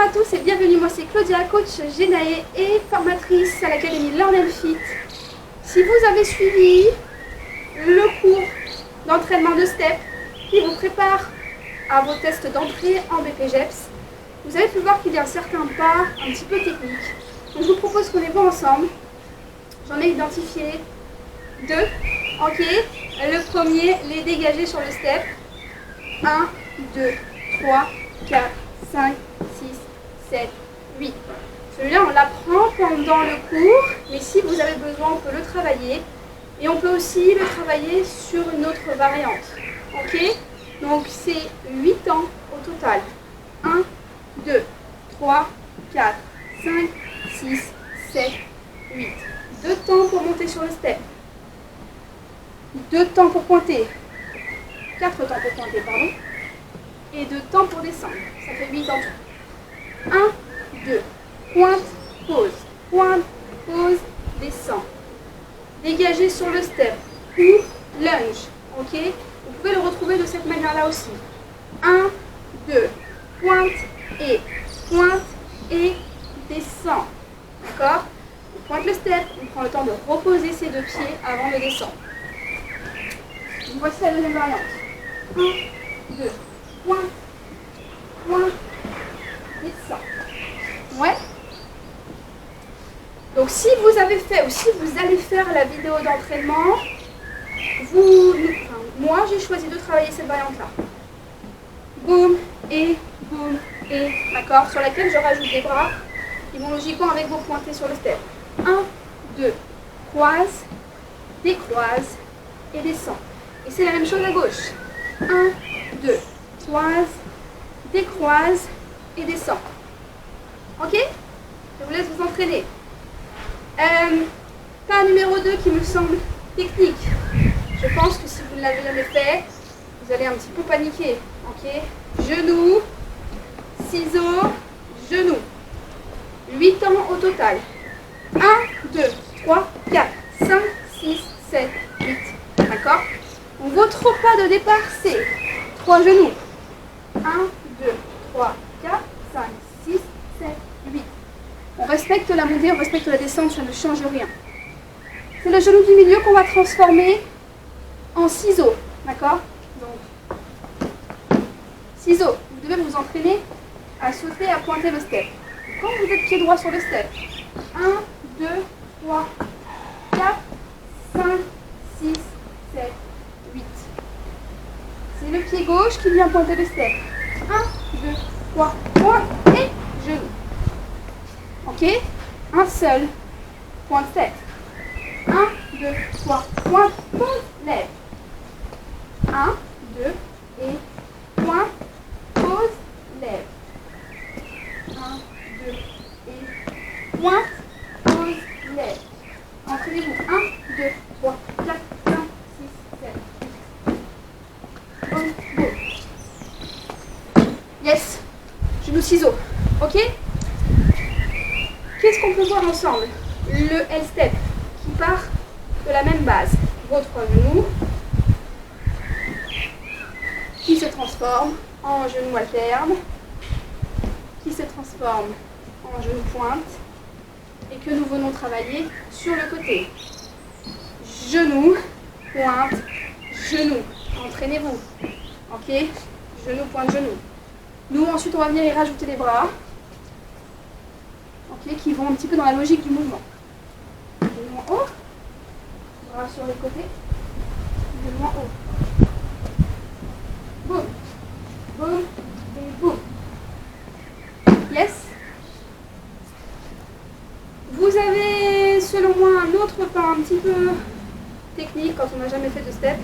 à tous et bienvenue, moi c'est Claudia, coach Genae et formatrice à l'Académie Learn and Fit. Si vous avez suivi le cours d'entraînement de STEP qui vous prépare à vos tests d'entrée en BPGEPS, vous avez pu voir qu'il y a certains pas un petit peu techniques. Donc je vous propose qu'on les voit ensemble. J'en ai identifié deux. Ok, le premier, les dégager sur le STEP. 1, 2, 3, 4, 5, 6, 7, 8. Celui-là, on l'apprend pendant le cours, mais si vous avez besoin, on peut le travailler. Et on peut aussi le travailler sur une autre variante. Ok? Donc, c'est 8 ans au total. 1, 2, 3, 4, 5, 6, 7, 8. 2 temps pour monter sur le step. 2 temps pour pointer. 4 temps pour pointer, pardon. Et 2 temps pour descendre. Ça fait 8 en tout. 1, 2, pointe, pose, descend. Dégagez sur le step ou lunge. Ok? Vous pouvez le retrouver de cette manière-là aussi. 1, 2, pointe et descend. D'accord? On pointe le step, on prend le temps de reposer ses 2 pieds avant de descendre. Voici la deuxième variante. 1, 2, pointe, descend. Ouais. Donc si vous avez fait ou si vous allez faire la vidéo d'entraînement, moi j'ai choisi de travailler cette variante-là. Boum, et, d'accord, sur laquelle je rajoute des bras qui vont logiquement avec vos pointés sur le step. 1, 2, croise, décroise et descend. Et c'est la même chose à gauche. 1, 2, croise, décroise et descend. Ok? Je vous laisse vous entraîner. Pas numéro 2 qui me semble technique. Je pense que si vous ne l'avez jamais fait, vous allez un petit peu paniquer. Ok? Genou, ciseaux, genou. 8 ans au total. 1, 2, 3, 4, 5, 6, 7, 8. D'accord? Donc votre pas de départ, c'est 3 genoux. 1, 2, 3, 4, 5, 6, 7, 8. On respecte la montée, on respecte la descente, ça ne change rien. C'est le genou du milieu qu'on va transformer en ciseaux. D'accord? Donc, ciseaux. Vous devez vous entraîner à sauter, à pointer le step. Quand vous êtes pied droit sur le step, 1, 2, 3, 4, 5, 6, 7, 8. C'est le pied gauche qui vient pointer le step. 1, 2, 3, pointe et genou. Ok? Un seul. Pointe step. 1, 2, 3, pointe, pose, lève. 1, 2 et pointe, pose, lève. 1, 2 et pointe, pose, lève. Entraînez-vous. 1, 2, 3, 4, 5, 6, 7, 8. Boum, boum. Yes. Genou ciseaux. Ok? Qu'est-ce qu'on peut voir ensemble? Le L-step qui part de la même base. Vos 3 genoux qui se transforme en genou alterne, qui se transforme en genou pointe et que nous venons travailler sur le côté. Genou, pointe, genou. Entraînez-vous. Ok? Genou, pointe, genou. Nous, ensuite, on va venir y rajouter les bras. Ok? Qui vont un petit peu dans la logique du mouvement. Genou en haut. Bras sur les côtés. Genou en haut. Boum. Boum. Et boum. Yes. Vous avez, selon moi, un autre pas un petit peu technique quand on n'a jamais fait de step.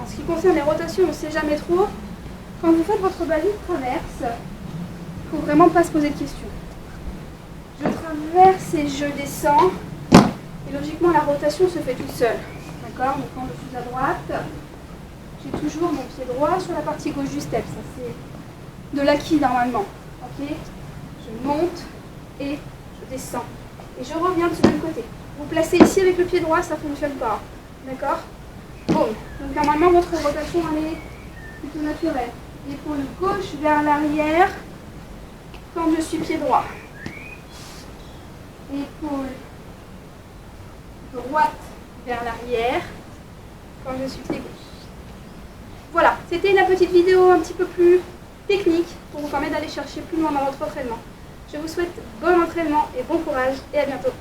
En ce qui concerne les rotations, on ne sait jamais trop. Quand vous faites votre balise traverse, il ne faut vraiment pas se poser de questions. Je traverse et je descends. Et logiquement, la rotation se fait toute seule. D'accord? Donc quand je suis à droite, j'ai toujours mon pied droit sur la partie gauche du step. Ça, c'est de l'acquis normalement. Ok? Je monte et je descends. Et je reviens du même côté. Vous placez ici avec le pied droit, ça ne fonctionne pas. D'accord? Boum. Donc normalement, votre rotation, elle est plutôt naturelle. L'épaule gauche vers l'arrière. quand je suis pied droit. Épaule droite vers l'arrière quand je suis pied gauche. Voilà, c'était la petite vidéo un petit peu plus technique pour vous permettre d'aller chercher plus loin dans votre entraînement. Je vous souhaite bon entraînement et bon courage et à bientôt.